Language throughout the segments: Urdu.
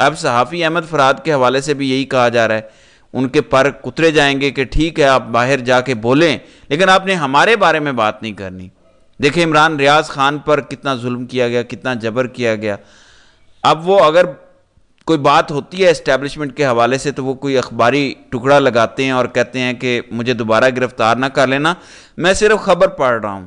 اب صحافی احمد فرحاد کے حوالے سے بھی یہی کہا جا رہا ہے، ان کے پر کترے جائیں گے کہ ٹھیک ہے آپ باہر جا کے بولیں لیکن آپ نے ہمارے بارے میں بات نہیں کرنی۔ دیکھیں عمران ریاض خان پر کتنا ظلم کیا گیا، کتنا جبر کیا گیا۔ اب وہ اگر کوئی بات ہوتی ہے اسٹیبلشمنٹ کے حوالے سے تو وہ کوئی اخباری ٹکڑا لگاتے ہیں اور کہتے ہیں کہ مجھے دوبارہ گرفتار نہ کر لینا، میں صرف خبر پڑھ رہا ہوں۔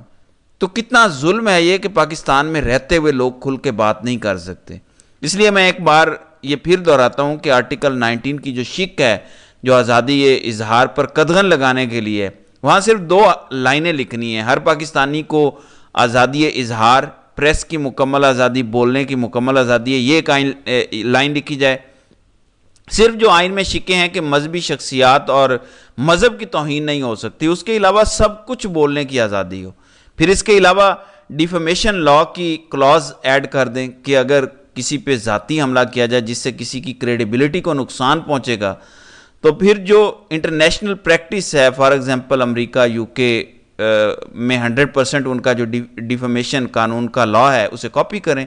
تو کتنا ظلم ہے یہ کہ پاکستان میں رہتے ہوئے لوگ کھل کے بات نہیں کر سکتے۔ اس لیے میں ایک بار یہ پھر دہراتا ہوں کہ آرٹیکل 19 کی جو شق ہے، جو آزادی اظہار پر قدغن لگانے کے لیے، وہاں صرف 2 لائنیں لکھنی ہیں۔ ہر پاکستانی کو آزادی اظہار، پریس کی مکمل آزادی، بولنے کی مکمل آزادی ہے، یہ ایک لائن لکھی جائے۔ صرف جو آئین میں شقیں ہیں کہ مذہبی شخصیات اور مذہب کی توہین نہیں ہو سکتی، اس کے علاوہ سب کچھ بولنے کی آزادی ہو۔ پھر اس کے علاوہ ڈیفیمیشن لا کی کلاز ایڈ کر دیں کہ اگر کسی پہ ذاتی حملہ کیا جائے جس سے کسی کی کریڈیبلٹی کو نقصان پہنچے گا، تو پھر جو انٹرنیشنل پریکٹس ہے، فار ایگزامپل امریکہ، یو کے میں 100% ان کا جو ڈیفیمیشن قانون کا لا ہے اسے کاپی کریں۔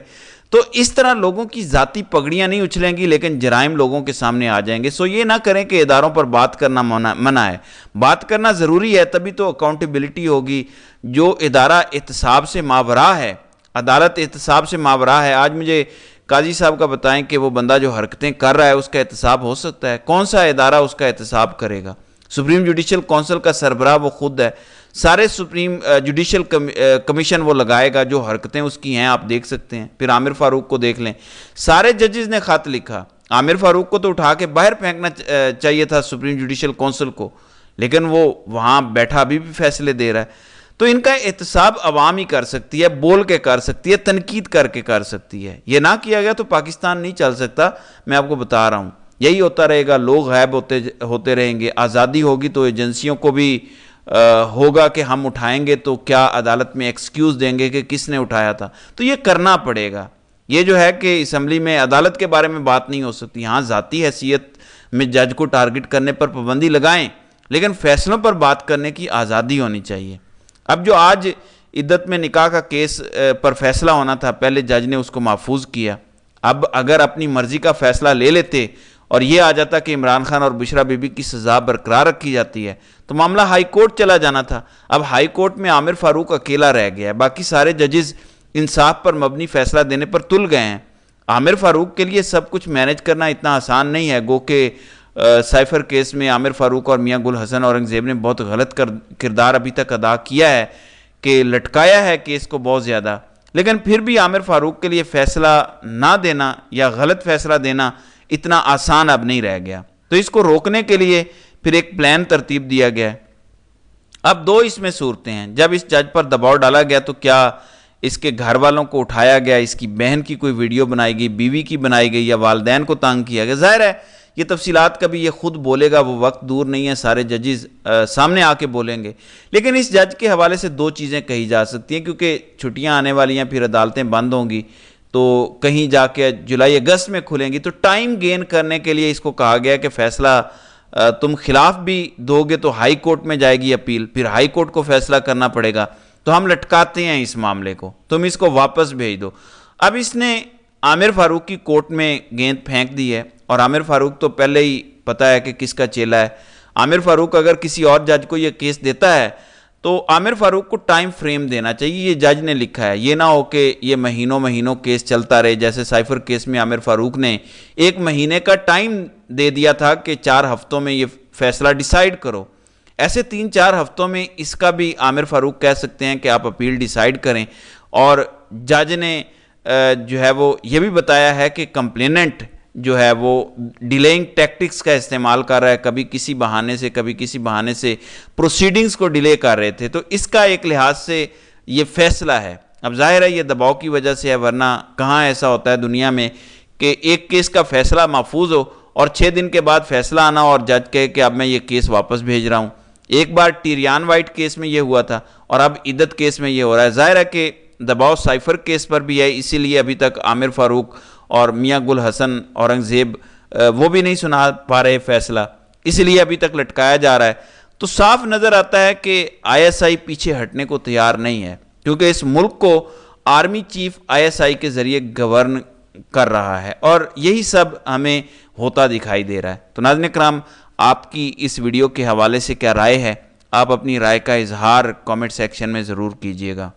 تو اس طرح لوگوں کی ذاتی پگڑیاں نہیں اچھلیں گی لیکن جرائم لوگوں کے سامنے آ جائیں گے۔ سو یہ نہ کریں کہ اداروں پر بات کرنا منع ہے، بات کرنا ضروری ہے، تبھی تو اکاؤنٹیبلٹی ہوگی۔ جو ادارہ احتساب سے ماوراء ہے، عدالت احتساب سے ماوراء ہے، آج مجھے قاضی صاحب کا بتائیں کہ وہ بندہ جو حرکتیں کر رہا ہے اس کا احتساب ہو سکتا ہے؟ کون سا ادارہ اس کا احتساب کرے گا؟ سپریم جوڈیشل کونسل کا سربراہ وہ خود ہے، سارے سپریم جوڈیشل کمیشن وہ لگائے گا، جو حرکتیں اس کی ہیں آپ دیکھ سکتے ہیں۔ پھر عامر فاروق کو دیکھ لیں، سارے ججز نے خط لکھا، عامر فاروق کو تو اٹھا کے باہر پھینکنا چاہیے تھا سپریم جوڈیشل کونسل کو، لیکن وہ وہاں بیٹھا ابھی بھی فیصلے دے رہا ہے۔ تو ان کا احتساب عوام ہی کر سکتی ہے، بول کے کر سکتی ہے، تنقید کر کے کر سکتی ہے۔ یہ نہ کیا گیا تو پاکستان نہیں چل سکتا، میں آپ کو بتا رہا ہوں۔ یہی ہوتا رہے گا، لوگ غائب ہوتے رہیں گے۔ آزادی ہوگی تو ایجنسیوں کو بھی ہوگا کہ ہم اٹھائیں گے تو کیا عدالت میں ایکسکیوز دیں گے کہ کس نے اٹھایا تھا، تو یہ کرنا پڑے گا۔ یہ جو ہے کہ اسمبلی میں عدالت کے بارے میں بات نہیں ہو سکتی، ہاں ذاتی حیثیت میں جج کو ٹارگٹ کرنے پر پابندی لگائیں لیکن فیصلوں پر بات کرنے کی آزادی ہونی چاہیے۔ اب جو آج عدت میں نکاح کا کیس پر فیصلہ ہونا تھا، پہلے جج نے اس کو محفوظ کیا۔ اب اگر اپنی مرضی کا فیصلہ لے لیتے اور یہ آ جاتا کہ عمران خان اور بشرا بی بی کی سزا برقرار رکھی جاتی ہے تو معاملہ ہائی کورٹ چلا جانا تھا۔ اب ہائی کورٹ میں عامر فاروق اکیلا رہ گیا ہے، باقی سارے ججز انصاف پر مبنی فیصلہ دینے پر تل گئے ہیں۔ عامر فاروق کے لیے سب کچھ مینج کرنا اتنا آسان نہیں ہے، گو کہ سائفر کیس میں عامر فاروق اور میاں گل حسن اورنگزیب نے بہت غلط کردار ابھی تک ادا کیا ہے کہ لٹکایا ہے کیس کو بہت زیادہ، لیکن پھر بھی عامر فاروق کے لیے فیصلہ نہ دینا یا غلط فیصلہ دینا اتنا آسان اب نہیں رہ گیا۔ تو اس کو روکنے کے لیے پھر ایک پلان ترتیب دیا گیا ہے۔ اب 2 اس میں صورتیں ہیں، جب اس جج پر دباؤ ڈالا گیا تو کیا اس کے گھر والوں کو اٹھایا گیا، اس کی بہن کی کوئی ویڈیو بنائی گئی، بیوی کی بنائی گئی، یا والدین کو تنگ کیا گیا؟ ظاہر ہے یہ تفصیلات کبھی یہ خود بولے گا، وہ وقت دور نہیں ہے، سارے ججز سامنے آ کے بولیں گے۔ لیکن اس جج کے حوالے سے 2 چیزیں کہی جا سکتی ہیں، کیونکہ چھٹیاں آنے والی ہیں، پھر عدالتیں بند ہوں گی تو کہیں جا کے جولائی اگست میں کھلیں گی، تو ٹائم گین کرنے کے لیے اس کو کہا گیا کہ فیصلہ تم خلاف بھی دو گے تو ہائی کورٹ میں جائے گی اپیل، پھر ہائی کورٹ کو فیصلہ کرنا پڑے گا، تو ہم لٹکاتے ہیں اس معاملے کو، تم اس کو واپس بھیج دو۔ اب اس نے عامر فاروق کی کورٹ میں گیند پھینک دی ہے، اور عامر فاروق تو پہلے ہی پتہ ہے کہ کس کا چیلا ہے۔ عامر فاروق اگر کسی اور جج کو یہ کیس دیتا ہے تو عامر فاروق کو ٹائم فریم دینا چاہیے، یہ جج نے لکھا ہے، یہ نہ ہو کہ یہ مہینوں کیس چلتا رہے، جیسے سائفر کیس میں عامر فاروق نے 1 مہینے کا ٹائم دے دیا تھا کہ 4 ہفتوں میں یہ فیصلہ ڈیسائیڈ کرو۔ ایسے 3-4 ہفتوں میں اس کا بھی عامر فاروق کہہ سکتے ہیں کہ آپ اپیل ڈیسائیڈ کریں، اور جج نے جو ہے وہ یہ بھی بتایا ہے کہ کمپلیننٹ جو ہے وہ ڈیلینگ ٹیکٹکس کا استعمال کر رہا ہے، کبھی کسی بہانے سے پروسیڈنگز کو ڈیلے کر رہے تھے، تو اس کا ایک لحاظ سے یہ فیصلہ ہے۔ اب ظاہر ہے یہ دباؤ کی وجہ سے ہے، ورنہ کہاں ایسا ہوتا ہے دنیا میں کہ ایک کیس کا فیصلہ محفوظ ہو اور 6 دن کے بعد فیصلہ آنا اور جج کہے کہ اب میں یہ کیس واپس بھیج رہا ہوں۔ ایک بار ٹیریان وائٹ کیس میں یہ ہوا تھا اور اب عدت کیس میں یہ ہو رہا ہے۔ ظاہر ہے کہ دباؤ سائفر کیس پر بھی ہے، اسی لیے ابھی تک عامر فاروق اور میاں گل حسن اورنگزیب وہ بھی نہیں سنا پا رہے فیصلہ، اس لیے ابھی تک لٹکایا جا رہا ہے۔ تو صاف نظر آتا ہے کہ ISI پیچھے ہٹنے کو تیار نہیں ہے، کیونکہ اس ملک کو آرمی چیف ISI کے ذریعے کر رہا ہے، اور یہی سب ہمیں ہوتا دکھائی دے رہا ہے۔ تو ناظرین اکرام، آپ کی اس ویڈیو کے حوالے سے کیا رائے ہے؟ آپ اپنی رائے کا اظہار کامنٹ سیکشن میں ضرور کیجیے گا۔